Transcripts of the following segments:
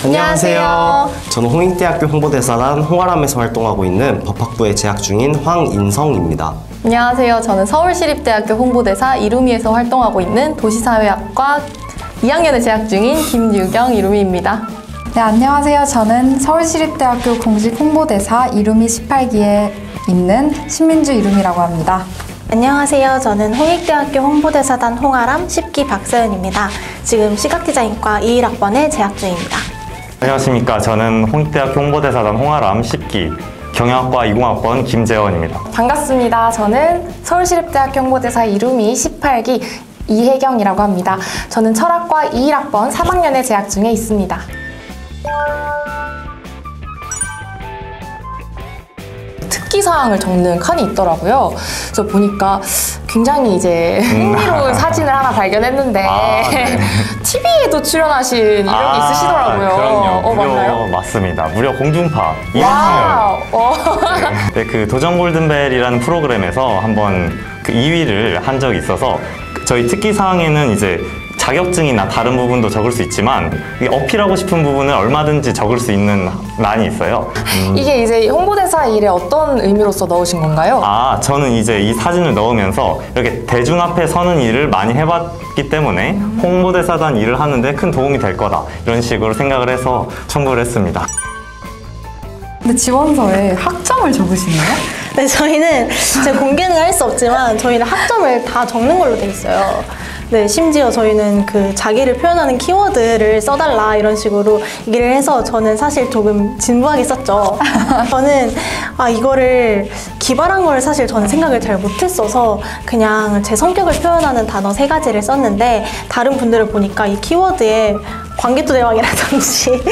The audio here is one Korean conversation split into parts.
안녕하세요. 저는 홍익대학교 홍보대사단 홍아람에서 활동하고 있는 법학부에 재학 중인 황인성입니다. 안녕하세요. 저는 서울시립대학교 홍보대사 이루미에서 활동하고 있는 도시사회학과 2학년에 재학 중인 김유경 이루미입니다. 네, 안녕하세요. 저는 서울시립대학교 공식 홍보대사 이루미 18기에 있는 신민주 이루미라고 합니다. 안녕하세요. 저는 홍익대학교 홍보대사단 홍아람 10기 박서연입니다. 지금 시각디자인과 21학번에 재학 중입니다. 안녕하십니까. 저는 홍익대학교 홍보대사단 홍아람 10기 경영학과 20학번 김재원입니다. 반갑습니다. 저는 서울시립대학교 홍보대사 이루미 18기 이혜경이라고 합니다. 저는 철학과 21학번 3학년에 재학 중에 있습니다. 특기사항을 적는 칸이 있더라고요. 그래서 보니까 굉장히 이제 흥미로운 사진을 하나 발견했는데 네. TV에도 출연하신 이력이 있으시더라고요. 그럼요. 무려 맞나요? 맞습니다. 무려 공중파 와우. 2학년. 네, 그 도전 골든벨이라는 프로그램에서 한번 그 2위를 한 적이 있어서 저희 특기 사항에는 이제 자격증이나 다른 부분도 적을 수 있지만 어필하고 싶은 부분을 얼마든지 적을 수 있는 란이 있어요. 이게 이제 홍보대사 일에 어떤 의미로서 넣으신 건가요? 저는 이제 이 사진을 넣으면서 이렇게 대중 앞에 서는 일을 많이 해봤기 때문에 홍보대사단 일을 하는데 큰 도움이 될 거다 이런 식으로 생각을 해서 첨부를 했습니다. 근데 지원서에 학점을 적으시네요? 네, 저희는 제가 공개는 할 수 없지만 저희는 학점을 다 적는 걸로 돼 있어요. 네, 심지어 저희는 그 자기를 표현하는 키워드를 써달라 이런 식으로 얘기를 해서 저는 사실 조금 진부하게 썼죠. 저는 이거를 기발한 걸 사실 저는 생각을 잘 못했어서 그냥 제 성격을 표현하는 단어 3가지를 썼는데 다른 분들을 보니까 이 키워드에 광개토대왕이라든지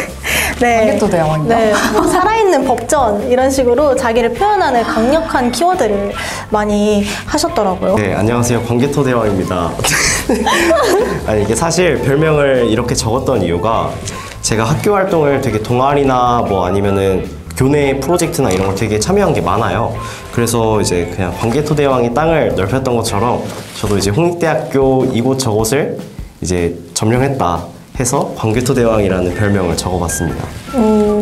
네, 광개토대왕이요? 네, 뭐 살아있는 법전 이런 식으로 자기를 표현하는 강력한 키워드를 많이 하셨더라고요. 네, 안녕하세요. 광개토대왕입니다. 아니, 이게 사실 별명을 이렇게 적었던 이유가 제가 학교 활동을 되게 동아리나 뭐 아니면은 교내 프로젝트나 이런 걸 되게 참여한 게 많아요. 그래서 이제 그냥 광개토대왕이 땅을 넓혔던 것처럼 저도 이제 홍익대학교 이곳 저곳을 이제 점령했다 해서 광개토대왕이라는 별명을 적어봤습니다.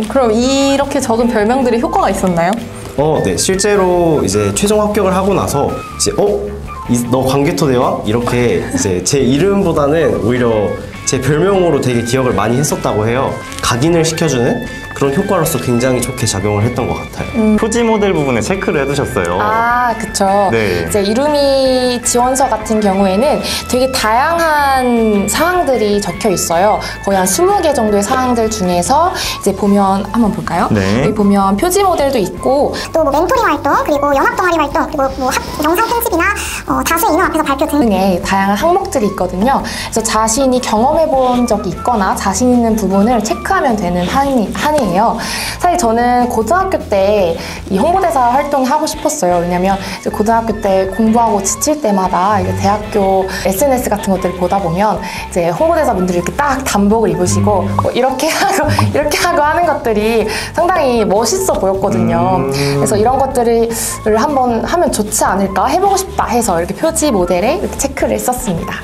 그럼 이렇게 적은 별명들이 효과가 있었나요? 네. 실제로 이제 최종 합격을 하고 나서 이제 너 광개토대왕? 이렇게 이제 제 이름보다는 오히려 제 별명으로 되게 기억을 많이 했었다고 해요. 각인을 시켜주는 그런 효과로서 굉장히 좋게 작용을 했던 것 같아요. 표지 모델 부분에 체크를 해두셨어요. 그쵸. 네. 이제 이루미 지원서 같은 경우에는 되게 다양한 사항들이 적혀 있어요. 거의 한 20개 정도의 사항들 중에서 이제 보면 한번 볼까요? 네. 여기 보면 표지 모델도 있고 또 뭐 멘토링 활동, 그리고 연합 동아리 활동, 그리고 뭐 영상 편집이나 다수의 인원 앞에서 발표 등의 다양한 항목들이 있거든요. 그래서 자신이 경험해본 적이 있거나 자신 있는 부분을 체크하면 되는 한이에요. 사실 저는 고등학교 때 이 홍보대사 활동을 하고 싶었어요. 왜냐면 이제 고등학교 때 공부하고 지칠 때마다 이제 대학교 SNS 같은 것들을 보다 보면 이제 홍보대사 분들이 이렇게 딱 단복을 입으시고 뭐 이렇게 하고 하는 것들이 상당히 멋있어 보였거든요. 그래서 이런 것들을 한번 하면 좋지 않을까 해보고 싶다 해서 이렇게 표지 모델에 이렇게 체크를 했었습니다.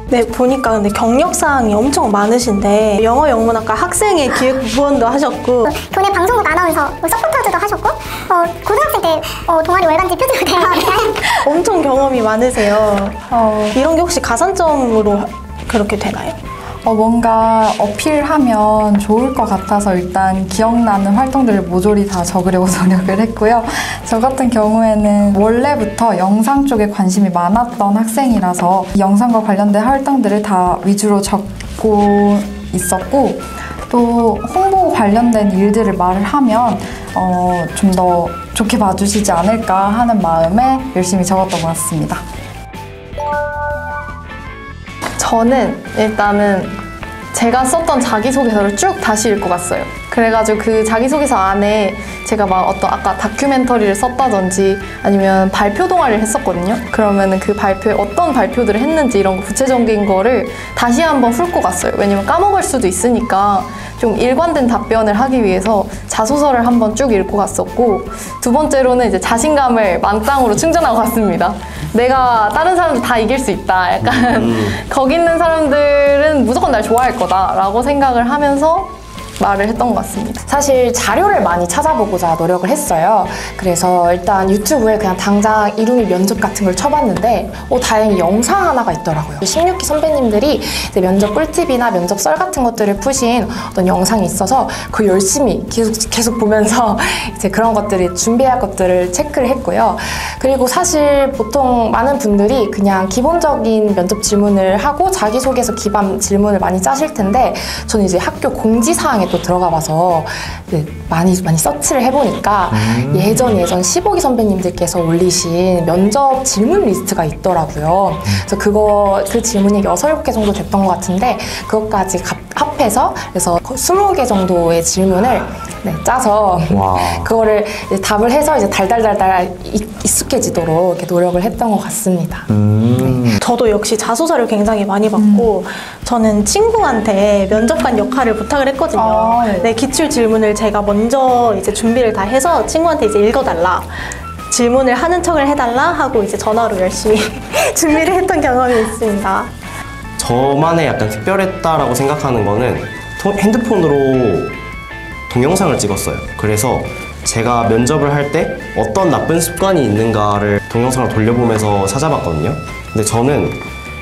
네, 보니까 근데 경력사항이 엄청 많으신데 영어 영문학과 학생회 기획부원도 하셨고 교내 방송국 아나운서, 서포터즈도 하셨고 고등학생 때 동아리 월간지 표지로 대화 엄청 경험이 많으세요. 이런 게 혹시 가산점으로 그렇게 되나요? 뭔가 어필하면 좋을 것 같아서 일단 기억나는 활동들을 모조리 다 적으려고 노력을 했고요. 저 같은 경우에는 원래부터 영상 쪽에 관심이 많았던 학생이라서 영상과 관련된 활동들을 다 위주로 적고 있었고 또 홍보 관련된 일들을 말을 하면 좀 더 좋게 봐주시지 않을까 하는 마음에 열심히 적었던 것 같습니다. 저는 일단은 제가 썼던 자기소개서를 쭉 다시 읽고 갔어요. 그래가지고 그 자기소개서 안에 제가 막 아까 다큐멘터리를 썼다든지 아니면 발표 동아리를 했었거든요. 그러면은 그 발표에 어떤 발표들을 했는지 이런 거 구체적인 거를 다시 한번 훑고 갔어요. 왜냐면 까먹을 수도 있으니까 좀 일관된 답변을 하기 위해서 자소서를 한번 쭉 읽고 갔었고 두 번째로는 이제 자신감을 만땅으로 충전하고 갔습니다. 내가 다른 사람들 다 이길 수 있다. 약간 거기 있는 사람들은 무조건 날 좋아할 거다라고 생각을 하면서 말을 했던 것 같습니다. 사실 자료를 많이 찾아보고자 노력을 했어요. 그래서 일단 유튜브에 그냥 당장 이루미 면접 같은 걸 쳐봤는데 다행히 영상 하나가 있더라고요. 16기 선배님들이 이제 면접 꿀팁이나 면접 썰 같은 것들을 푸신 어떤 영상이 있어서 그 열심히 계속 보면서 이제 그런 것들이 준비할 것들을 체크를 했고요. 그리고 사실 보통 많은 분들이 그냥 기본적인 면접 질문을 하고 자기소개서 기반 질문을 많이 짜실 텐데 저는 이제 학교 공지사항에 또 들어가 봐서 많이 서치를 해보니까 예전 15기 선배님들께서 올리신 면접 질문 리스트가 있더라고요. 그래서 그 질문이 6, 7개 정도 됐던 것 같은데 그것까지 합해서 그래서 20개 정도의 질문을 짜서 그거를 이제 답을 해서 이제 달달달달 익숙해지도록 이렇게 노력을 했던 것 같습니다. 저도 역시 자소서를 굉장히 많이 받고 저는 친구한테 면접관 역할을 부탁을 했거든요. 네, 기출 질문을 제가 먼저 이제 준비를 다 해서 친구한테 이제 읽어달라. 질문을 하는 척을 해달라 하고 이제 전화로 열심히 준비를 했던 경험이 있습니다. 저만의 약간 특별했다라고 생각하는 거는 핸드폰으로 동영상을 찍었어요. 그래서 제가 면접을 할 때 어떤 나쁜 습관이 있는가를 동영상을 돌려보면서 찾아봤거든요. 근데 저는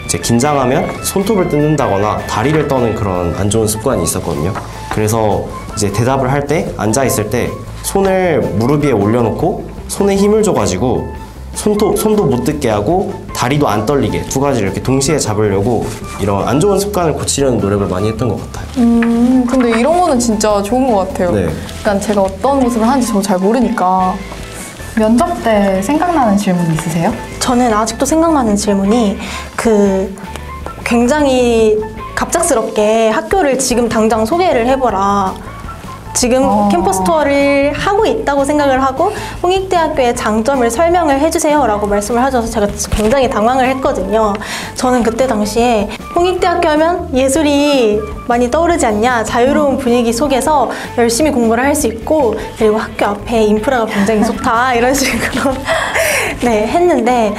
이제 긴장하면 손톱을 뜯는다거나 다리를 떠는 그런 안 좋은 습관이 있었거든요. 그래서 이제 대답을 할 때 앉아있을 때 손을 무릎 위에 올려놓고 손에 힘을 줘가지고 손도 못 뜯게 하고 다리도 안 떨리게 두 가지를 이렇게 동시에 잡으려고 이런 안 좋은 습관을 고치려는 노력을 많이 했던 것 같아요. 근데 이런 거는 진짜 좋은 것 같아요. 네. 약간 제가 어떤 모습을 하는지 저 잘 모르니까. 면접 때 생각나는 질문 있으세요? 저는 아직도 생각나는 질문이 굉장히 갑작스럽게 학교를 지금 당장 소개를 해보라. 지금 캠퍼스 투어를 하고 있다고 생각을 하고 홍익대학교의 장점을 설명을 해주세요 라고 말씀을 하셔서 제가 굉장히 당황을 했거든요. 저는 그때 당시에 홍익대학교 하면 예술이 많이 떠오르지 않냐, 자유로운 분위기 속에서 열심히 공부를 할 수 있고 그리고 학교 앞에 인프라가 굉장히 좋다 이런 식으로 네, 했는데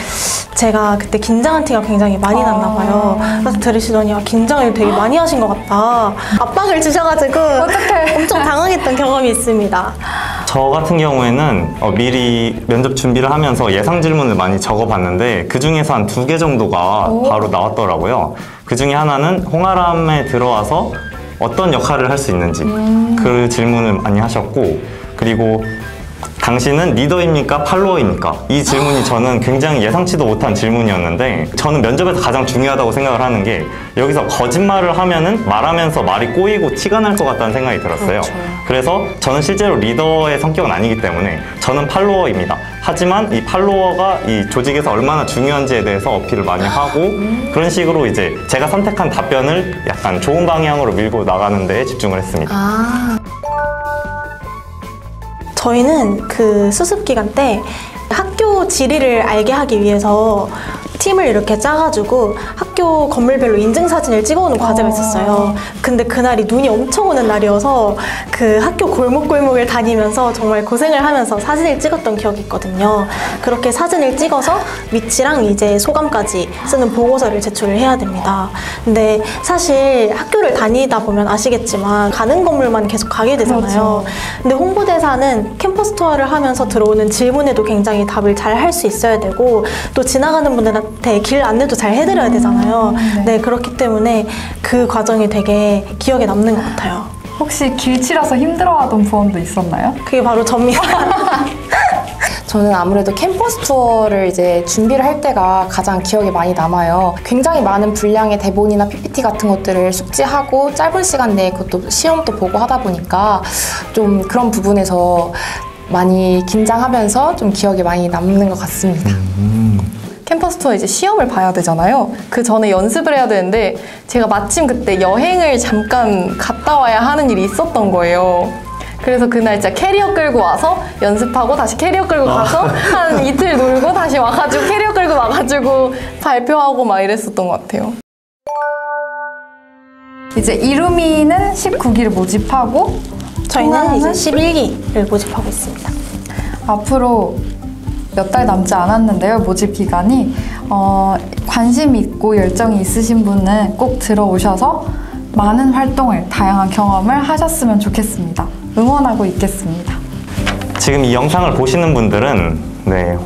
제가 그때 긴장한 티가 굉장히 많이 났나 봐요. 그래서 들으시더니 긴장을 되게 많이 하신 것 같다. 압박을 주셔가지고 엄청 당황했던 경험이 있습니다. 저 같은 경우에는 미리 면접 준비를 하면서 예상 질문을 많이 적어봤는데 그 중에서 한 2개 정도가 바로 나왔더라고요. 그 중에 하나는 홍아람에 들어와서 어떤 역할을 할 수 있는지 그 질문을 많이 하셨고, 그리고 당신은 리더입니까? 팔로워입니까? 이 질문이 저는 굉장히 예상치도 못한 질문이었는데 저는 면접에서 가장 중요하다고 생각을 하는 게 여기서 거짓말을 하면은 말하면서 말이 꼬이고 티가 날 것 같다는 생각이 들었어요. 그래서 저는 실제로 리더의 성격은 아니기 때문에 저는 팔로워입니다. 하지만 이 팔로워가 이 조직에서 얼마나 중요한지에 대해서 어필을 많이 하고 그런 식으로 이제 제가 선택한 답변을 약간 좋은 방향으로 밀고 나가는 데 집중을 했습니다. 저희는 그 수습 기간 때 학교 지리를 알게 하기 위해서 팀을 이렇게 짜가지고 학교 건물별로 인증사진을 찍어오는 과제가 있었어요. 근데 그날이 눈이 엄청 오는 날이어서 그 학교 골목골목을 다니면서 정말 고생을 하면서 사진을 찍었던 기억이 있거든요. 그렇게 사진을 찍어서 위치랑 이제 소감까지 쓰는 보고서를 제출을 해야 됩니다. 근데 사실 학교를 다니다 보면 아시겠지만 가는 건물만 계속 가게 되잖아요. 근데 홍보대사는 캠퍼스 투어를 하면서 들어오는 질문에도 굉장히 답을 잘 할 수 있어야 되고 또 지나가는 분들한테 길 안내도 잘 해드려야 되잖아요. 네, 그렇기 때문에 그 과정이 되게 기억에 남는 것 같아요. 혹시 길치라서 힘들어하던 부원도 있었나요? 그게 바로 접니다. 저는 아무래도 캠퍼스 투어를 이제 준비를 할 때가 가장 기억에 많이 남아요. 굉장히 많은 분량의 대본이나 PPT 같은 것들을 숙지하고 짧은 시간 내에 그것도 시험도 보고 하다 보니까 좀 그런 부분에서 많이 긴장하면서 좀 기억에 많이 남는 것 같습니다. 캠퍼스 투어 이제 시험을 봐야 되잖아요. 그 전에 연습을 해야 되는데 제가 마침 그때 여행을 잠깐 갔다 와야 하는 일이 있었던 거예요. 그래서 그날 진짜 캐리어 끌고 와서 연습하고 다시 캐리어 끌고 가서 한 이틀 놀고 다시 와가지고 캐리어 끌고 와가지고 발표하고 막 이랬었던 것 같아요. 이제 이루미는 19기를 모집하고 저희는 이제 홍아람은 11기를 모집하고 있습니다. 앞으로 몇 달 남지 않았는데요. 모집 기간이 관심 있고 열정이 있으신 분은 꼭 들어오셔서 많은 활동을, 다양한 경험을 하셨으면 좋겠습니다. 응원하고 있겠습니다. 지금 이 영상을 보시는 분들은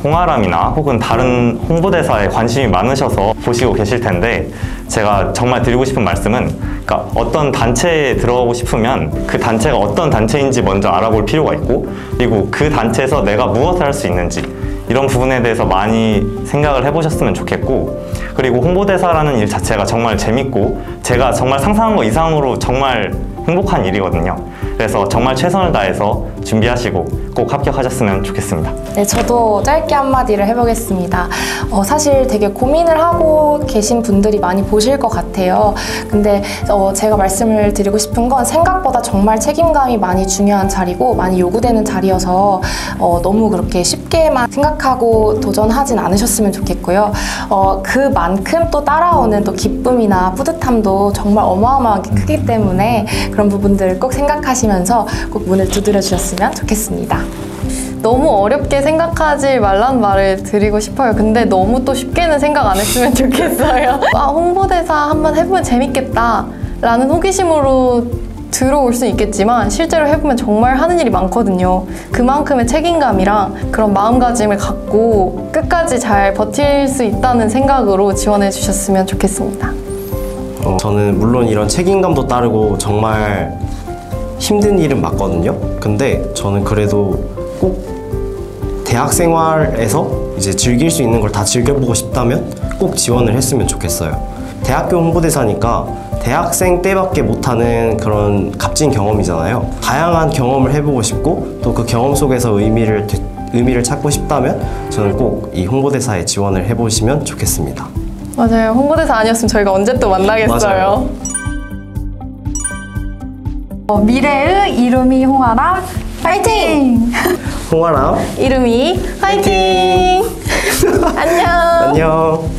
홍아람이나 혹은 다른 홍보대사에 관심이 많으셔서 보시고 계실 텐데 제가 정말 드리고 싶은 말씀은 그러니까 어떤 단체에 들어가고 싶으면 그 단체가 어떤 단체인지 먼저 알아볼 필요가 있고 그리고 그 단체에서 내가 무엇을 할 수 있는지 이런 부분에 대해서 많이 생각을 해보셨으면 좋겠고 그리고 홍보대사라는 일 자체가 정말 재밌고 제가 정말 상상한 것 이상으로 정말 행복한 일이거든요. 그래서 정말 최선을 다해서 준비하시고 꼭 합격하셨으면 좋겠습니다. 네, 저도 짧게 한마디를 해보겠습니다. 사실 되게 고민을 하고 계신 분들이 많이 보실 것 같아요. 근데 제가 말씀을 드리고 싶은 건 생각보다 정말 책임감이 많이 중요한 자리고 많이 요구되는 자리여서 너무 그렇게 쉽게만 생각하고 도전하진 않으셨으면 좋겠고요. 그만큼 또 따라오는 또 기쁨이나 뿌듯함도 정말 어마어마하게 크기 때문에 그런 부분들 꼭 생각하시면서 꼭 문을 두드려 주셨으면 좋겠습니다. 너무 어렵게 생각하지 말란 말을 드리고 싶어요. 근데 너무 또 쉽게는 생각 안 했으면 좋겠어요. 홍보대사 한번 해보면 재밌겠다 라는 호기심으로 들어올 수 있겠지만 실제로 해보면 정말 하는 일이 많거든요. 그만큼의 책임감이랑 그런 마음가짐을 갖고 끝까지 잘 버틸 수 있다는 생각으로 지원해 주셨으면 좋겠습니다. 저는 물론 이런 책임감도 따르고 정말 힘든 일은 맞거든요. 근데 저는 그래도 꼭 대학 생활에서 이제 즐길 수 있는 걸 다 즐겨보고 싶다면 꼭 지원을 했으면 좋겠어요. 대학교 홍보대사니까 대학생 때밖에 못하는 그런 값진 경험이잖아요. 다양한 경험을 해보고 싶고 또 그 경험 속에서 의미를 찾고 싶다면 저는 꼭 이 홍보대사에 지원을 해보시면 좋겠습니다. 맞아요. 홍보대사 아니었으면 저희가 언제 또 만나겠어요. 맞아요. 미래의 이름이 홍아람 파이팅! 홍아람 이름이 화이팅! 안녕! 안녕.